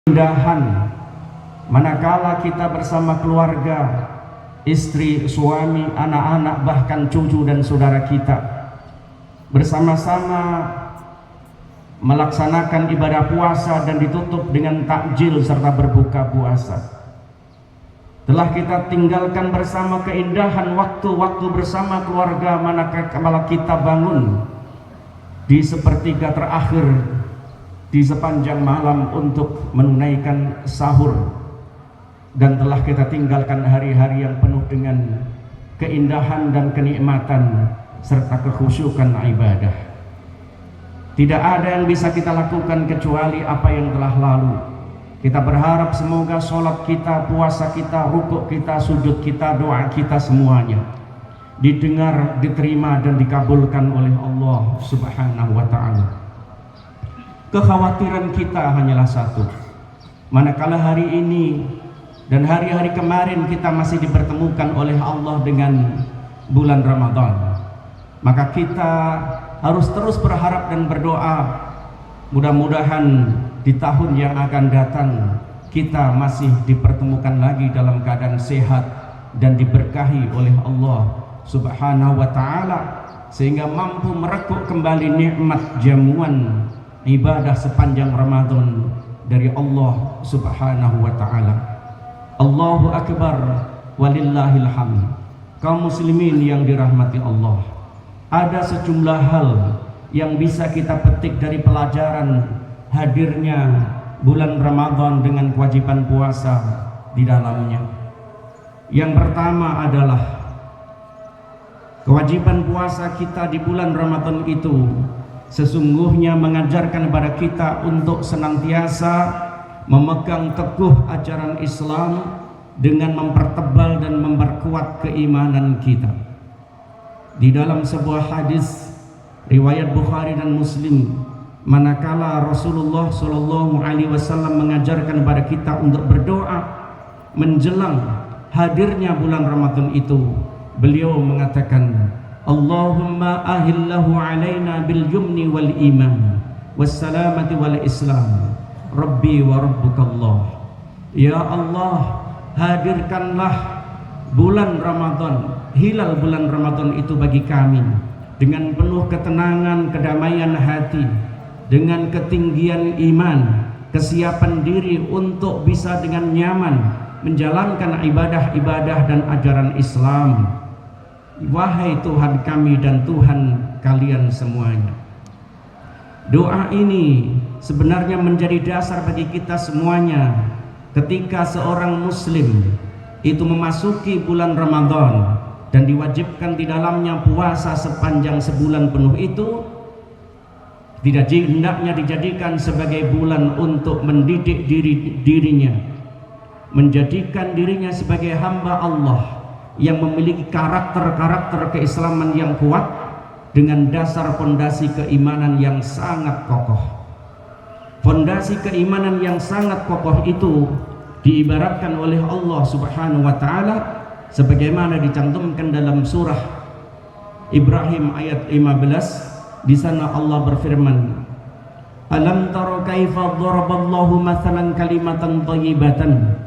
Keindahan manakala kita bersama keluarga, istri, suami, anak-anak, bahkan cucu dan saudara kita bersama-sama melaksanakan ibadah puasa dan ditutup dengan takjil serta berbuka puasa. Telah kita tinggalkan bersama keindahan waktu-waktu bersama keluarga manakala kita bangun di sepertiga terakhir di sepanjang malam untuk menunaikan sahur, dan telah kita tinggalkan hari-hari yang penuh dengan keindahan dan kenikmatan serta kekhusyukan ibadah. Tidak ada yang bisa kita lakukan kecuali apa yang telah lalu. Kita berharap semoga sholat kita, puasa kita, rukuk kita, sujud kita, doa kita semuanya didengar, diterima dan dikabulkan oleh Allah Subhanahu wa ta'ala. Kekhawatiran kita hanyalah satu, manakala hari ini dan hari-hari kemarin kita masih dipertemukan oleh Allah dengan bulan Ramadan, maka kita harus terus berharap dan berdoa mudah-mudahan di tahun yang akan datang kita masih dipertemukan lagi dalam keadaan sehat dan diberkahi oleh Allah Subhanahu wa ta'ala, sehingga mampu merekuk kembali nikmat jamuan ibadah sepanjang Ramadan dari Allah Subhanahu wa ta'ala. Allahu Akbar walillahil hamd. Kaum muslimin yang dirahmati Allah, ada sejumlah hal yang bisa kita petik dari pelajaran hadirnya bulan Ramadan dengan kewajiban puasa di dalamnya. Yang pertama adalah kewajiban puasa kita di bulan Ramadan itu sesungguhnya mengajarkan kepada kita untuk senantiasa memegang teguh ajaran Islam dengan mempertebal dan memperkuat keimanan kita. Di dalam sebuah hadis riwayat Bukhari dan Muslim, manakala Rasulullah SAW mengajarkan kepada kita untuk berdoa menjelang hadirnya bulan Ramadan itu, beliau mengatakan, Allahumma ahillahu alaina bil yumni wal iman wassalamati wal islam Rabbi wa rabbukallah. Ya Allah, hadirkanlah bulan Ramadan, hilal bulan Ramadan itu bagi kami dengan penuh ketenangan, kedamaian hati, dengan ketinggian iman, kesiapan diri untuk bisa dengan nyaman menjalankan ibadah-ibadah dan ajaran Islam. Wahai Tuhan kami dan Tuhan kalian semuanya. Doa ini sebenarnya menjadi dasar bagi kita semuanya ketika seorang muslim itu memasuki bulan Ramadan dan diwajibkan di dalamnya puasa sepanjang sebulan penuh itu. Tidak hendaknya dijadikan sebagai bulan untuk mendidik dirinya, menjadikan dirinya sebagai hamba Allah yang memiliki karakter-karakter keislaman yang kuat dengan dasar fondasi keimanan yang sangat kokoh. Fondasi keimanan yang sangat kokoh itu diibaratkan oleh Allah Subhanahu wa ta'ala sebagaimana dicantumkan dalam surah Ibrahim ayat 15. Di sana Allah berfirman, Alam tara kaifa daraballahu mathalan kalimatan thayyibatan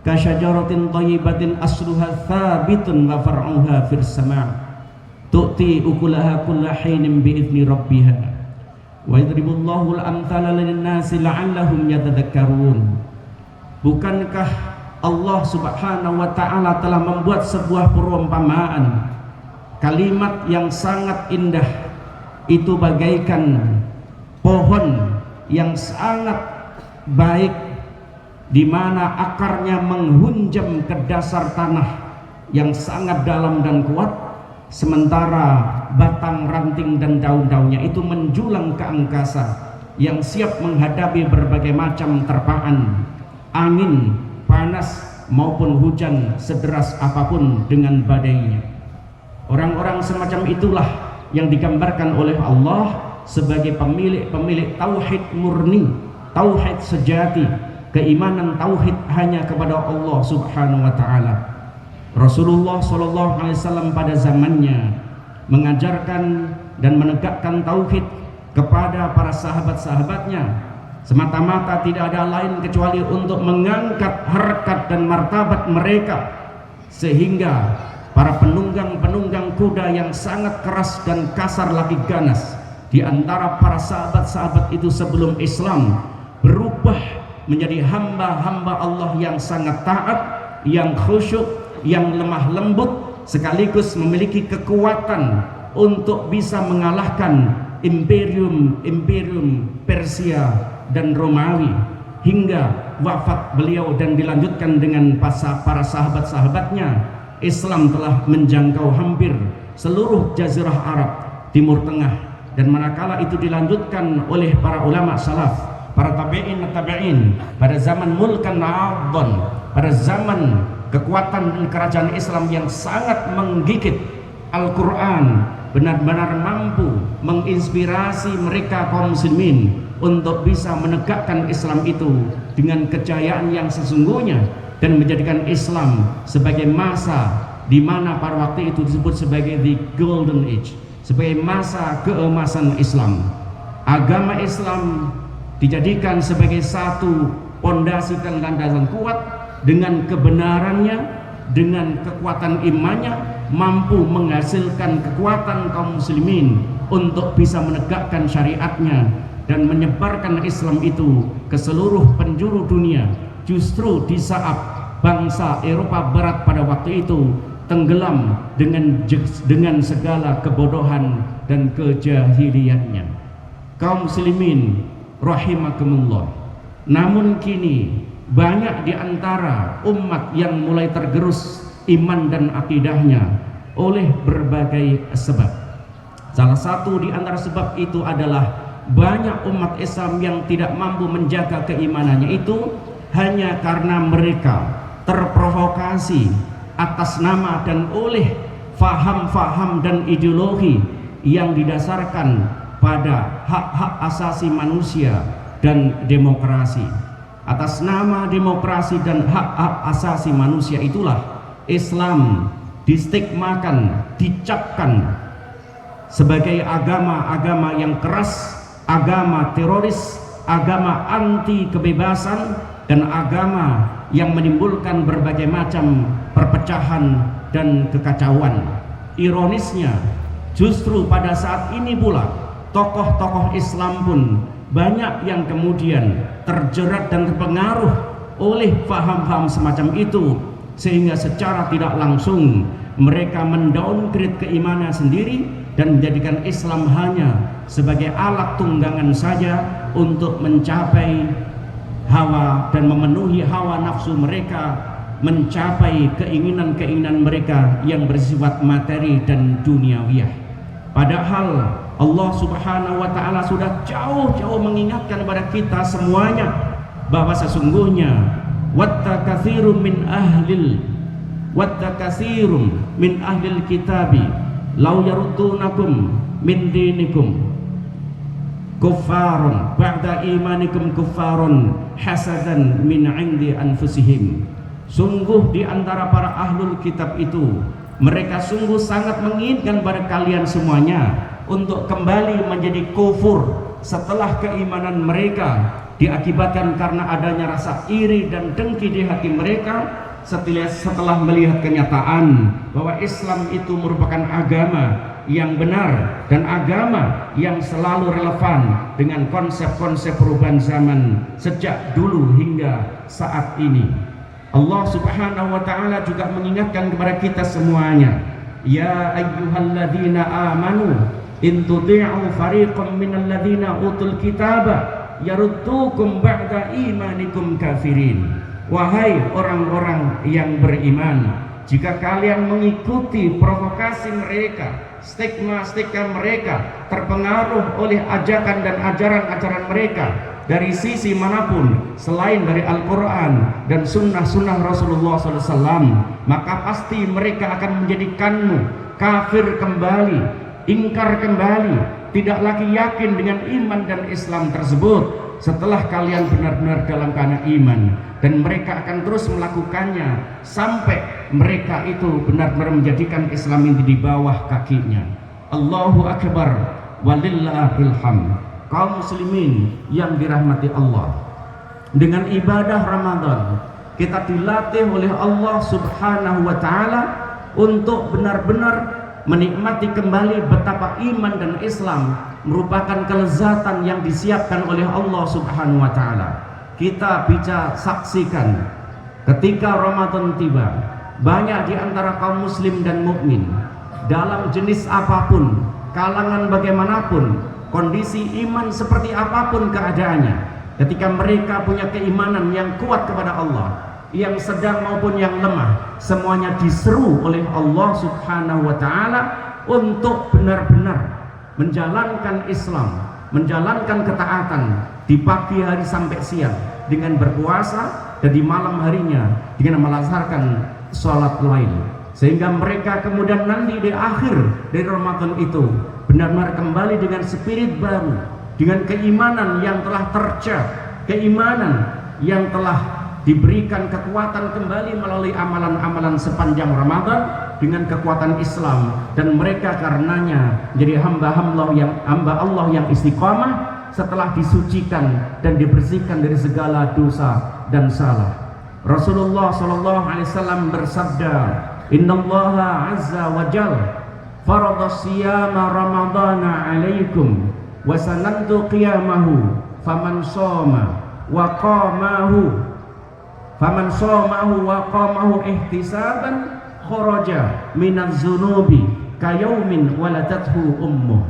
kasyajaratin thayyibatin asluha thabitun wa far'uha fis sama' tu'ti ukulaha kulla hinin bi'izni rabbiha wa yadribullahu al-amthala lin-nasi la'allahum yatadhakkarun. Bukankah Allah Subhanahu wa ta'ala telah membuat sebuah perumpamaan, kalimat yang sangat indah itu bagaikan pohon yang sangat baik di mana akarnya menghunjam ke dasar tanah yang sangat dalam dan kuat, sementara batang, ranting dan daun-daunnya itu menjulang ke angkasa yang siap menghadapi berbagai macam terpaan angin, panas maupun hujan sederas apapun dengan badainya. Orang-orang semacam itulah yang digambarkan oleh Allah sebagai pemilik tauhid murni, tauhid sejati, keimanan tauhid hanya kepada Allah Subhanahu wa ta'ala. Rasulullah SAW pada zamannya mengajarkan dan menegakkan tauhid kepada para sahabat-sahabatnya semata-mata tidak ada lain kecuali untuk mengangkat harkat dan martabat mereka, sehingga para penunggang-penunggang kuda yang sangat keras dan kasar lagi ganas di antara para sahabat-sahabat itu sebelum Islam berubah menjadi hamba-hamba Allah yang sangat taat, yang khusyuk, yang lemah lembut, sekaligus memiliki kekuatan untuk bisa mengalahkan imperium Persia dan Romawi, hingga wafat beliau dan dilanjutkan dengan para sahabat-sahabatnya. Islam telah menjangkau hampir seluruh jazirah Arab, Timur Tengah, dan manakala itu dilanjutkan oleh para ulama salaf, para tabi'in pada zaman mulkan a'adhan, pada zaman kekuatan dan kerajaan Islam yang sangat menggigit, Al-Quran benar-benar mampu menginspirasi mereka kaum muslimin untuk bisa menegakkan Islam itu dengan kejayaan yang sesungguhnya dan menjadikan Islam sebagai masa di mana pada waktu itu disebut sebagai the golden age, sebagai masa keemasan Islam. Agama Islam dijadikan sebagai satu pondasi dan landasan kuat dengan kebenarannya, dengan kekuatan imannya, mampu menghasilkan kekuatan kaum muslimin untuk bisa menegakkan syariatnya dan menyebarkan Islam itu ke seluruh penjuru dunia. Justru di saat bangsa Eropa Barat pada waktu itu tenggelam dengan segala kebodohan dan kejahiliannya. Kaum muslimin rahimakumullah, namun kini banyak di antara umat yang mulai tergerus iman dan akidahnya oleh berbagai sebab. Salah satu di antara sebab itu adalah banyak umat Islam yang tidak mampu menjaga keimanannya itu hanya karena mereka terprovokasi atas nama dan oleh faham-faham dan ideologi yang didasarkan pada hak-hak asasi manusia dan demokrasi. Atas nama demokrasi dan hak-hak asasi manusia itulah Islam distigmakan, dicapkan sebagai agama-agama yang keras, agama teroris, agama anti kebebasan, dan agama yang menimbulkan berbagai macam perpecahan dan kekacauan. Ironisnya, justru pada saat ini pula tokoh-tokoh Islam pun banyak yang kemudian terjerat dan terpengaruh oleh paham-paham semacam itu, sehingga secara tidak langsung mereka mendowngrade keimanan sendiri dan menjadikan Islam hanya sebagai alat tunggangan saja untuk mencapai hawa dan memenuhi hawa nafsu mereka, mencapai keinginan-keinginan mereka yang bersifat materi dan duniawiyah. Padahal Allah Subhanahu wa taala sudah jauh-jauh mengingatkan kepada kita semuanya bahwa sesungguhnya wadda katsirun min ahlil kitabi law yaruddunakum min dinikum kuffarun ba'da imanikum kuffarun hasadan min 'indi anfusihim. Sungguh di antara para ahlul kitab itu mereka sungguh sangat menginginkan pada kalian semuanya untuk kembali menjadi kufur setelah keimanan mereka diakibatkan karena adanya rasa iri dan dengki di hati mereka setelah melihat kenyataan bahwa Islam itu merupakan agama yang benar dan agama yang selalu relevan dengan konsep-konsep perubahan zaman sejak dulu hingga saat ini. Allah Subhanahu wa taala juga mengingatkan kepada kita semuanya, ya ayyuhalladzina amanu in tuti'u fariqam minal ladzina utul kitaba yaruddukum ba'da imanikum kafirin. Wahai orang-orang yang beriman, jika kalian mengikuti provokasi mereka, stigma mereka, terpengaruh oleh ajakan dan ajaran-ajaran mereka dari sisi manapun selain dari Al-Quran dan sunnah-sunnah Rasulullah SAW, maka pasti mereka akan menjadikanmu kafir kembali, ingkar kembali, tidak lagi yakin dengan iman dan Islam tersebut setelah kalian benar-benar dalam keadaan iman, dan mereka akan terus melakukannya sampai mereka itu benar-benar menjadikan Islam ini di bawah kakinya. Allahu Akbar walillahil hamd. kaum muslimin yang dirahmati Allah, dengan ibadah Ramadan kita dilatih oleh Allah Subhanahu wa taala untuk benar-benar menikmati kembali betapa iman dan Islam merupakan kelezatan yang disiapkan oleh Allah Subhanahu wa taala. Kita bisa saksikan ketika Ramadan tiba, banyak di antara kaum muslim dan mukmin dalam jenis apapun, kalangan bagaimanapun, kondisi iman seperti apapun keadaannya, ketika mereka punya keimanan yang kuat kepada Allah, yang sedang maupun yang lemah, semuanya diseru oleh Allah Subhanahu wa taala untuk benar-benar menjalankan Islam, menjalankan ketaatan di pagi hari sampai siang dengan berpuasa, dan di malam harinya dengan melaksanakan sholat lail, sehingga mereka kemudian nanti di akhir dari Ramadan itu benar-benar kembali dengan spirit baru, dengan keimanan yang telah tercap, keimanan yang telah diberikan kekuatan kembali melalui amalan-amalan sepanjang Ramadan dengan kekuatan Islam, dan mereka karenanya jadi hamba Allah yang istiqamah setelah disucikan dan dibersihkan dari segala dosa dan salah. Rasulullah sallallahu alaihi wasallam bersabda, "Innallaha azza wa jalla farada siyama ramadana 'alaikum wa sanantu qiyamahu faman shoma wa qamahu wa qamahu ihtisaban kharaja minaz zunubi kayaumin waladathu ummuh."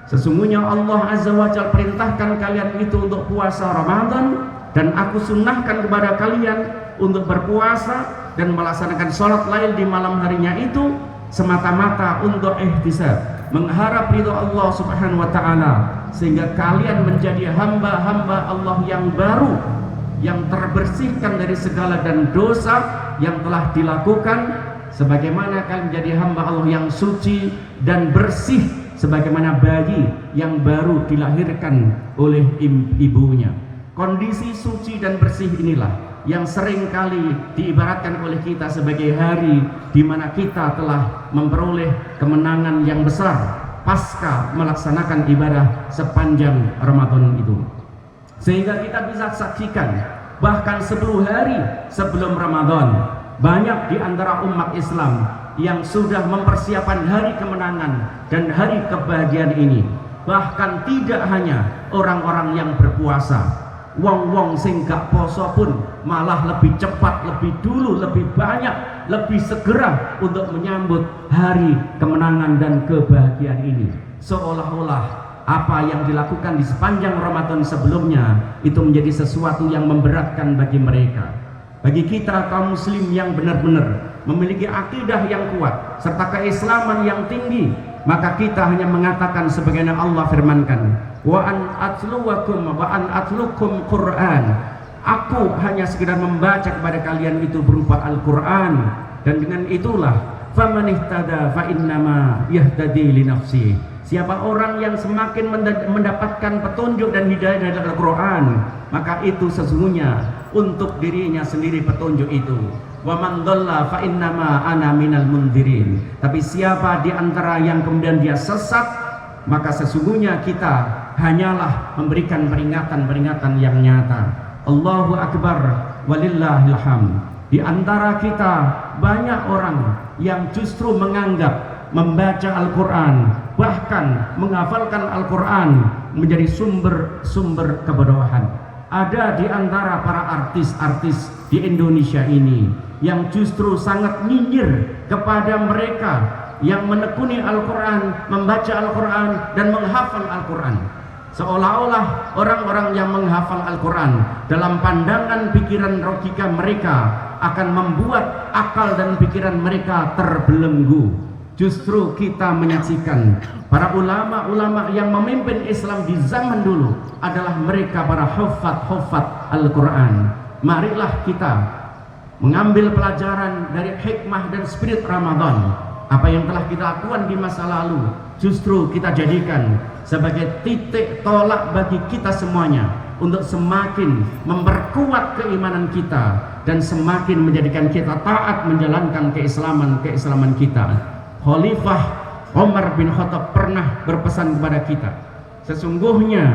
Sesungguhnya Allah Azza wa Jalla perintahkan kalian itu untuk puasa Ramadan, dan aku sunnahkan kepada kalian untuk berpuasa dan melaksanakan sholat lail di malam harinya itu semata-mata untuk ihtisab, mengharap ridho Allah Subhanahu wa taala, sehingga kalian menjadi hamba-hamba Allah yang baru, yang terbersihkan dari segala dan dosa yang telah dilakukan, sebagaimana kalian menjadi hamba Allah yang suci dan bersih sebagaimana bayi yang baru dilahirkan oleh ibunya. Kondisi suci dan bersih inilah yang sering kali diibaratkan oleh kita sebagai hari di mana kita telah memperoleh kemenangan yang besar pasca melaksanakan ibadah sepanjang Ramadan itu. Sehingga kita bisa saksikan bahkan 10 hari sebelum Ramadan, banyak di antara umat Islam yang sudah mempersiapkan hari kemenangan dan hari kebahagiaan ini. Bahkan tidak hanya orang-orang yang berpuasa, wong-wong sing gak poso pun malah lebih cepat, lebih dulu, lebih banyak, lebih segera untuk menyambut hari kemenangan dan kebahagiaan ini. Seolah-olah apa yang dilakukan di sepanjang Ramadan sebelumnya itu menjadi sesuatu yang memberatkan bagi mereka. Bagi kita kaum muslim yang benar-benar memiliki akidah yang kuat serta keislaman yang tinggi, maka kita hanya mengatakan sebagaimana Allah firmankan, wa an atlukum Quran, aku hanya sekedar membaca kepada kalian itu berupa Al-Quran, dan dengan itulah faman ihtada fa innama yahtadi li nafsi. Siapa orang yang semakin mendapatkan petunjuk dan hidayah dari Al-Quran, maka itu sesungguhnya untuk dirinya sendiri petunjuk itu. Wa man dhalla fa innama ana minal mundzirin. Tapi siapa di antara yang kemudian dia sesat, maka sesungguhnya kita hanyalah memberikan peringatan-peringatan yang nyata. Allahu akbar walillahil hamd. Di antara kita banyak orang yang justru menganggap membaca Al-Quran, bahkan menghafalkan Al-Quran menjadi sumber kebodohan. Ada di antara para artis-artis di Indonesia ini yang justru sangat nyinyir kepada mereka yang menekuni Al-Quran, membaca Al-Quran dan menghafal Al-Quran. Seolah-olah orang-orang yang menghafal Al-Quran dalam pandangan pikiran logika mereka akan membuat akal dan pikiran mereka terbelenggu. Justru kita menyaksikan para ulama-ulama yang memimpin Islam di zaman dulu adalah mereka para hufat Al-Quran. Marilah kita mengambil pelajaran dari hikmah dan spirit Ramadan. Apa yang telah kita lakukan di masa lalu justru kita jadikan sebagai titik tolak bagi kita semuanya untuk semakin memperkuat keimanan kita dan semakin menjadikan kita taat menjalankan keislaman kita. Khalifah Umar bin Khattab pernah berpesan kepada kita, Sesungguhnya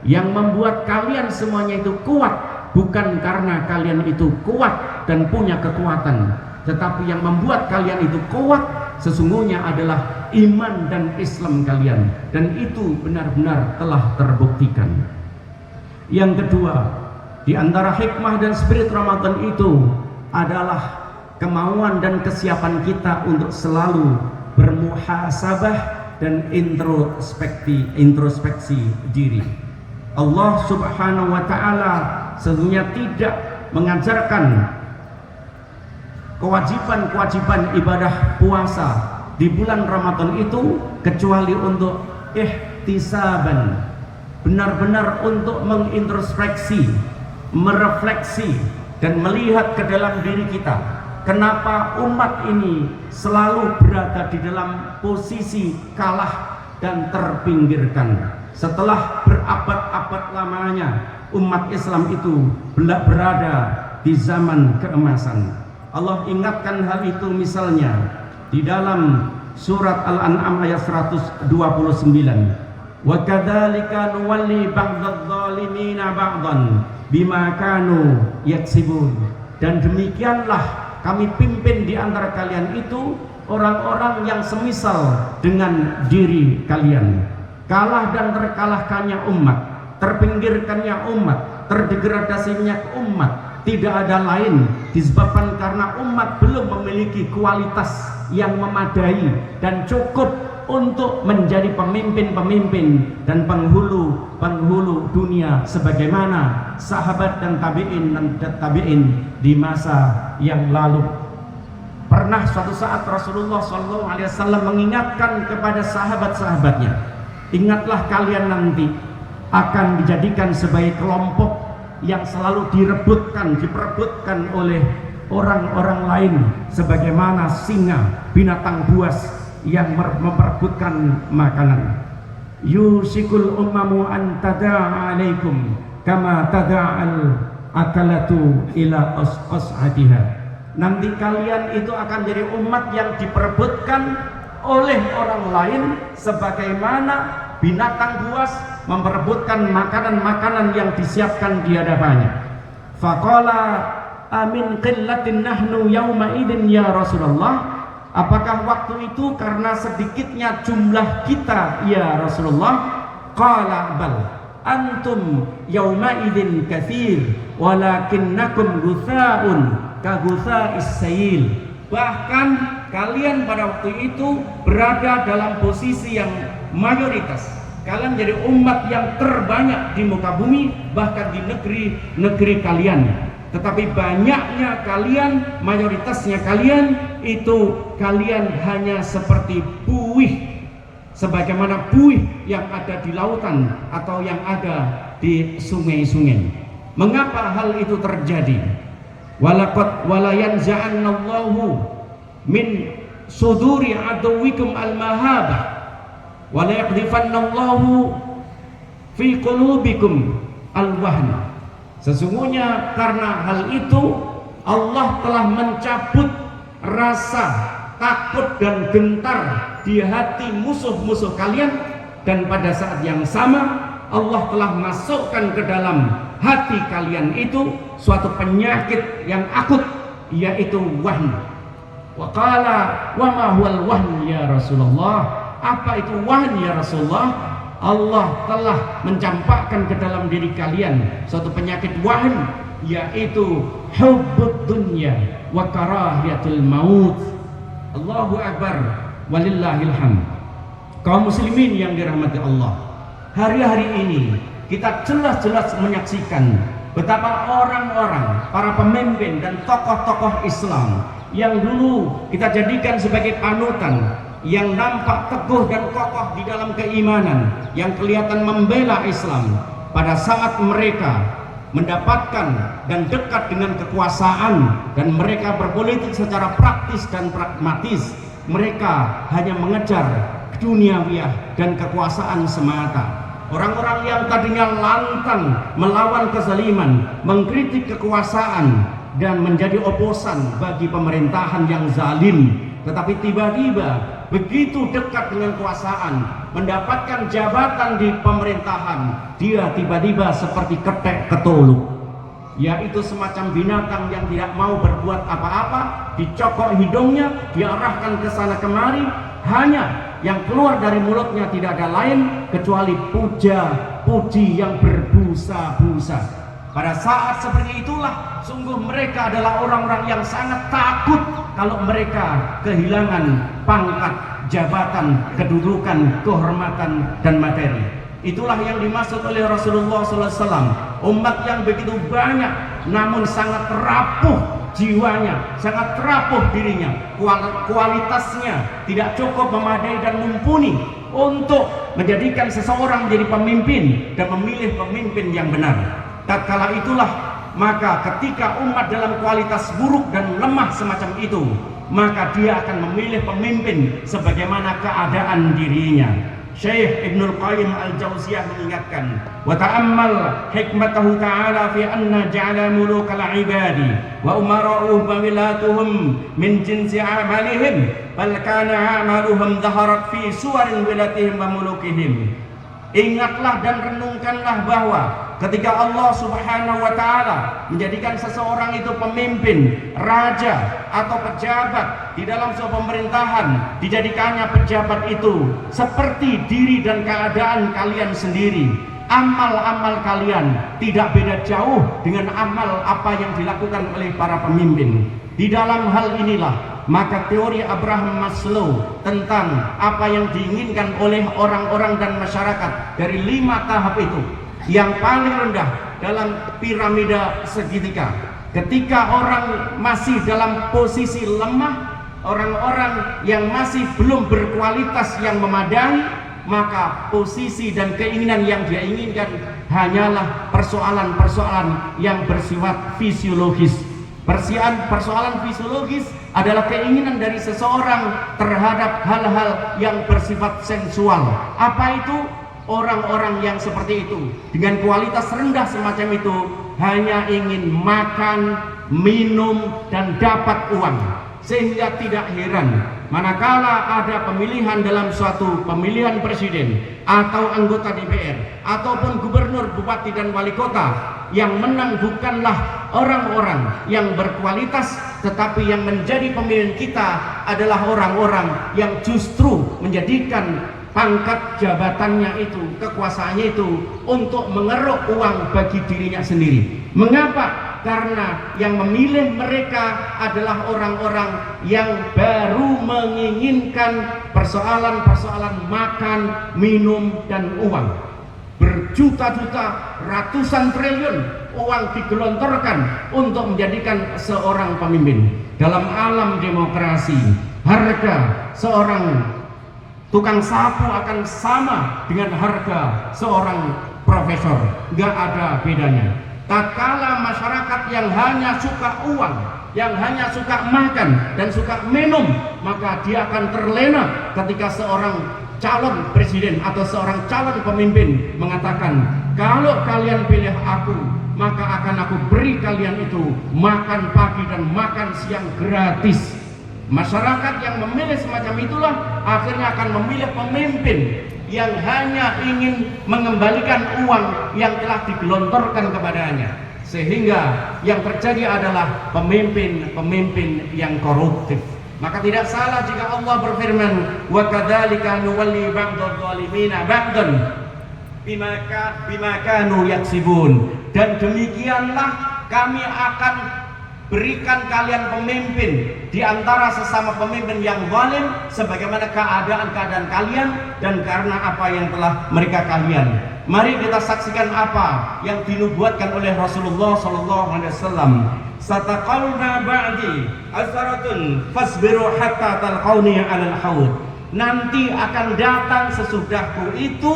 yang membuat kalian semuanya itu kuat bukan karena kalian itu kuat dan punya kekuatan, tetapi yang membuat kalian itu kuat sesungguhnya adalah iman dan Islam kalian, dan itu benar-benar telah terbuktikan. Yang kedua, di antara hikmah dan spirit Ramadan itu adalah kemauan dan kesiapan kita untuk selalu bermuhasabah dan introspeksi diri. Allah Subhanahu wa ta'ala sesungguhnya tidak mengajarkan kewajiban-kewajiban ibadah puasa di bulan Ramadan itu kecuali untuk ihtisaban, benar-benar untuk mengintrospeksi, merefleksi dan melihat ke dalam diri kita. Kenapa umat ini selalu berada di dalam posisi kalah dan terpinggirkan? Setelah berabad-abad lamanya umat Islam itu berada di zaman keemasan. Allah ingatkan hal itu misalnya di dalam surat Al-An'am ayat 129. Wa kadzalika nuwalli ba'dadh-dhalimina ba'dhan bima kanu yaksibun. Dan demikianlah kami pimpin di antara kalian itu orang-orang yang semisal dengan diri kalian. Kalah dan terkalahkannya umat, terpinggirkannya umat, terdegradasinya umat tidak ada lain disebabkan karena umat belum memiliki kualitas yang memadai dan cukup untuk menjadi pemimpin-pemimpin dan penghulu dunia sebagaimana sahabat dan tabi'in di masa yang lalu. Pernah suatu saat Rasulullah SAW mengingatkan kepada sahabat-sahabatnya, ingatlah kalian nanti akan dijadikan sebagai kelompok yang selalu diperebutkan oleh orang-orang lain sebagaimana singa, binatang buas yang memperebutkan makanan. Yusikul ummamu an tada'a alaikum kama tada'al akalatu ila qas'atiha. Nanti kalian itu akan jadi umat yang diperebutkan oleh orang lain sebagaimana binatang buas memperebutkan makanan-makanan yang disiapkan di hadapannya. Faqala amin qillatin nahnu yauma idin ya Rasulullah. Apakah waktu itu karena sedikitnya jumlah kita ya Rasulullah? Qala bal antum yauma idin katsir walakinnakum ghusaun ka ghusaa'is sayil. Bahkan kalian pada waktu itu berada dalam posisi yang mayoritas. Kalian jadi umat yang terbanyak di muka bumi, bahkan di negeri kalian. Tetapi banyaknya kalian, mayoritasnya kalian itu kalian hanya seperti buih, sebagaimana buih yang ada di lautan atau yang ada di sungai-sungai. Mengapa hal itu terjadi? Walaqad walayanza'annallahu min suduri aduwikum al-mahabah wa la yaqdhifannallahu fi qulubikum al-wahn. Sesungguhnya karena hal itu Allah telah mencabut rasa takut dan gentar di hati musuh-musuh kalian, dan pada saat yang sama Allah telah masukkan ke dalam hati kalian itu suatu penyakit yang akut, yaitu wahn. Wa qala wa ma huwal wahn ya Rasulullah. Apa itu wahn ya Rasulullah? Allah telah mencampakkan ke dalam diri kalian suatu penyakit wahn, yaitu hubbud dunya wa karahiyatul maut. Allahu akbar walillahil hamd. Kaum muslimin yang dirahmati Allah, hari-hari ini kita jelas-jelas menyaksikan betapa orang-orang, para pemimpin dan tokoh-tokoh Islam yang dulu kita jadikan sebagai panutan, yang nampak teguh dan kokoh di dalam keimanan, yang kelihatan membela Islam, pada saat mereka mendapatkan dan dekat dengan kekuasaan dan mereka berpolitik secara praktis dan pragmatis, mereka hanya mengejar duniawiyah dan kekuasaan semata. Orang-orang yang tadinya lantang melawan kezaliman, mengkritik kekuasaan dan menjadi oposan bagi pemerintahan yang zalim, tetapi tiba-tiba begitu dekat dengan kekuasaan, mendapatkan jabatan di pemerintahan, dia tiba-tiba seperti ketek ketuluk, yaitu semacam binatang yang tidak mau berbuat apa-apa, dicokok hidungnya, diarahkan ke sana kemari, hanya yang keluar dari mulutnya tidak ada lain kecuali puja-puji yang berbusa-busa. Pada saat seperti itulah sungguh mereka adalah orang-orang yang sangat takut kalau mereka kehilangan pangkat, jabatan, kedudukan, kehormatan, dan materi. Itulah yang dimaksud oleh Rasulullah SAW. Umat yang begitu banyak namun sangat rapuh jiwanya, sangat rapuh dirinya, kualitasnya tidak cukup memadai dan mumpuni untuk menjadikan seseorang menjadi pemimpin dan memilih pemimpin yang benar. Tatkala itulah maka ketika umat dalam kualitas buruk dan lemah semacam itu, maka dia akan memilih pemimpin sebagaimana keadaan dirinya. Syekh Ibnul Qayyim Al-Jauziyah mengingatkan, wa ta'ammal hikmatahu ta'ala fi anna ja'ala mulukal ibadi wa umara'uhum wa wilatuhum min jinsi a'malihim bal kana a'maluhum dhaharat fi suwarin wilatihim wa mulukihim. Ingatlah dan renungkanlah bahwa ketika Allah Subhanahu wa Ta'ala menjadikan seseorang itu pemimpin, raja atau pejabat di dalam sebuah pemerintahan, dijadikannya pejabat itu seperti diri dan keadaan kalian sendiri. Amal-amal kalian tidak beda jauh dengan amal apa yang dilakukan oleh para pemimpin. Di dalam hal inilah maka teori Abraham Maslow tentang apa yang diinginkan oleh orang-orang dan masyarakat dari 5 tahap itu, yang paling rendah dalam piramida segitiga, ketika orang masih dalam posisi lemah, orang-orang yang masih belum berkualitas yang memadai, maka posisi dan keinginan yang dia inginkan hanyalah persoalan-persoalan yang bersifat fisiologis. Persoalan fisiologis adalah keinginan dari seseorang terhadap hal-hal yang bersifat sensual. Apa itu? Orang-orang yang seperti itu dengan kualitas rendah semacam itu hanya ingin makan, minum, dan dapat uang. Sehingga tidak heran manakala ada pemilihan dalam suatu pemilihan presiden atau anggota DPR ataupun gubernur, bupati, dan wali kota, yang menang bukanlah orang-orang yang berkualitas, tetapi yang menjadi pemimpin kita adalah orang-orang yang justru menjadikan pangkat jabatannya itu, kekuasaannya itu untuk mengeruk uang bagi dirinya sendiri. Mengapa? Karena yang memilih mereka adalah orang-orang yang baru menginginkan persoalan-persoalan makan, minum, dan uang. Berjuta-juta, ratusan triliun uang digelontorkan untuk menjadikan seorang pemimpin. Dalam alam demokrasi, harga seorang tukang sapu akan sama dengan harga seorang profesor, nggak ada bedanya. Tatkala masyarakat yang hanya suka uang, yang hanya suka makan dan suka minum, maka dia akan terlena ketika seorang calon presiden atau seorang calon pemimpin mengatakan, kalau kalian pilih aku, maka akan aku beri kalian itu makan pagi dan makan siang gratis. Masyarakat yang memilih semacam itulah akhirnya akan memilih pemimpin yang hanya ingin mengembalikan uang yang telah digelontorkan kepadanya, sehingga yang terjadi adalah pemimpin-pemimpin yang koruptif. Maka tidak salah jika Allah berfirman, wa kadzalika nuwalli ba'dadh dhalimina ba'dan bima kanu yaksibun, dan demikianlah kami akan berikan kalian pemimpin di antara sesama pemimpin yang zalim sebagaimana keadaan-keadaan kalian dan karena apa yang telah mereka kalian. Mari kita saksikan apa yang dinubuatkan oleh Rasulullah SAW. Sataqawna ba'di asharatun fasbiru hatta talqawni 'alal haud. Nanti akan datang sesudahku itu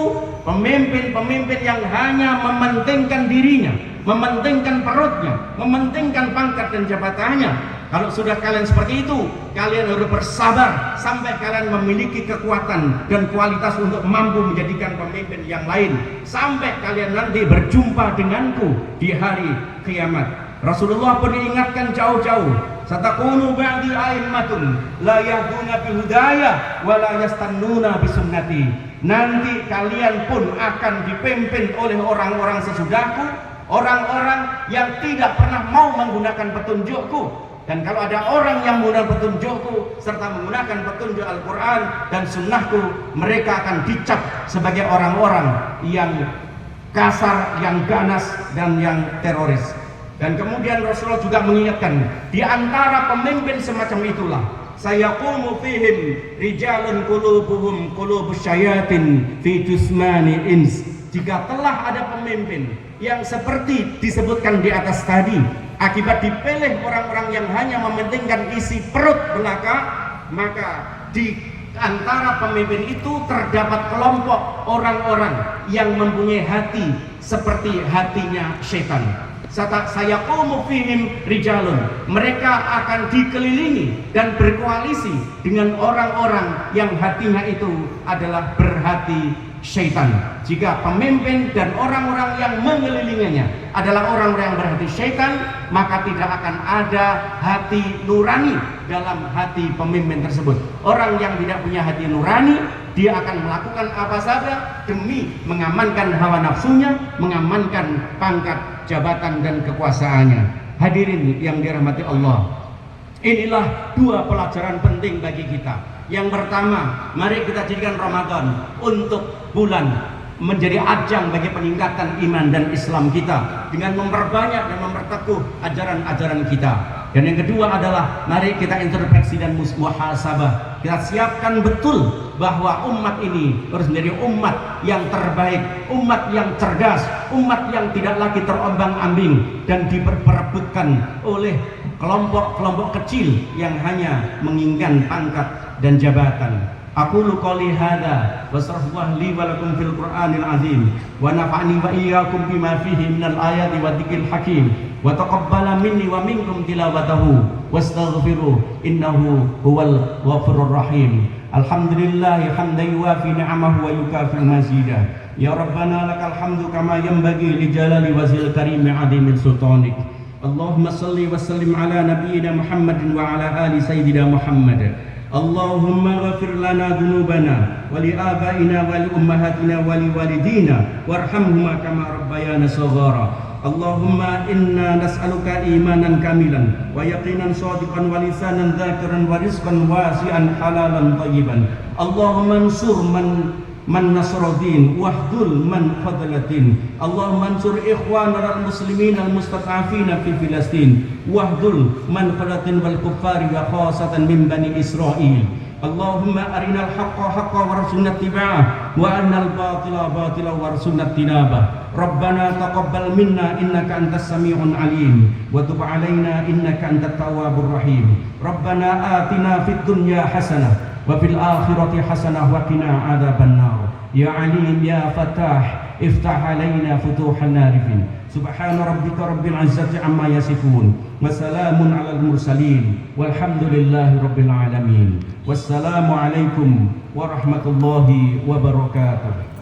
pemimpin-pemimpin yang hanya mementingkan dirinya, mementingkan perutnya, mementingkan pangkat dan jabatannya. Kalau sudah kalian seperti itu, kalian harus bersabar sampai kalian memiliki kekuatan dan kualitas untuk mampu menjadikan pemimpin yang lain, sampai kalian nanti berjumpa denganku di hari kiamat. Rasulullah pun diingatkan jauh-jauh, satakunu ba'di a'immatun la yahduna bihudaya wa la yastannuna bisunnati. Nanti kalian pun akan dipimpin oleh orang-orang sesudahku, orang-orang yang tidak pernah mau menggunakan petunjukku. Dan kalau ada orang yang menggunakan petunjukku serta menggunakan petunjuk Al-Quran dan sunnahku, mereka akan dicap sebagai orang-orang yang kasar, yang ganas, dan yang teroris. Dan kemudian Rasulullah juga mengingatkan, di antara pemimpin semacam itulah sayaqumu fihim rijalun qulubuhum qulubus syayatin fi jismani ins. Jika telah ada pemimpin yang seperti disebutkan di atas tadi, akibat dipilih orang-orang yang hanya mementingkan isi perut belaka, maka di antara pemimpin itu terdapat kelompok orang-orang yang mempunyai hati seperti hatinya setan. Sayaqumu fihim rijalun, mereka akan dikelilingi dan berkoalisi dengan orang-orang yang hatinya itu adalah berhati syaitan. Jika pemimpin dan orang-orang yang mengelilinginya adalah orang-orang yang berhati syaitan, maka tidak akan ada hati nurani dalam hati pemimpin tersebut. Orang yang tidak punya hati nurani, dia akan melakukan apa saja demi mengamankan hawa nafsunya, mengamankan pangkat, jabatan, dan kekuasaannya. Hadirin yang dirahmati Allah, inilah dua pelajaran penting bagi kita. Yang pertama, mari kita jadikan Ramadan untuk bulan menjadi ajang bagi peningkatan iman dan Islam kita dengan memperbanyak dan memperteguh ajaran-ajaran kita. Dan yang kedua adalah mari kita introspeksi dan muhasabah. Kita siapkan betul bahwa umat ini harus menjadi umat yang terbaik, umat yang cerdas, umat yang tidak lagi terombang-ambing dan diperebutkan oleh kelompok-kelompok kecil yang hanya menginginkan pangkat dan jabatan. Aqulu qouli hadza wa astaghfirullaha li wa lakum fil Qur'anil azim wa nafa'ani wa iyyakum bima fihi minal ayati wa dzikril hakim wa taqabbala minni wa minkum tilawatahu wastaghfiruh innahu huwal ghafurur rahim. Alhamdulillahi hamdan yuwafi ni'amahu wa yukafi mazidah. Ya Rabbana lakal hamdu kama yanbaghi li jalali wajhil karim 'azimil sultanik. Allahumma salli wa sallim ala nabiyyina Muhammadin wa ala ali sayyidina Muhammad. Allahumma ghafir lana dhunubana wa li abaina wa li ummahatina wa li walidina warhamhuma kama rabbayana shaghara. Allahumma inna nas'aluka imanan kamilan wa yaqinan shadiqan wa lisanan dzakiran wa rizqan wasi'an halalan thayyiban. Allahumma ansur man nasradin wahdul man fadlatin. Allahumma ansur ikhwanana al-muslimin al-mustad'afina fi Filastin wahdul man fadlatin wal kuffari wa khasatan min bani Israil. Allahumma arinal haqqa haqqa warzuqna ittiba'ah wa arinal batila batila warzuqna ijtinabah. Rabbana taqabbal minna innaka antas sami'un alim wa tub 'alaina innaka antat tawwabur rahim. Rabbana atina fid dunya hasanah wa fil akhirati hasanah wa qina adzabannar. Ya alim ya fatah iftah alaina futuhan narifin. Subhana rabbika rabbil izzati amma yasifun wa salamun alal mursalin walhamdulillahi rabbil alamin. Wassalamu alaikum warahmatullahi wabarakatuh.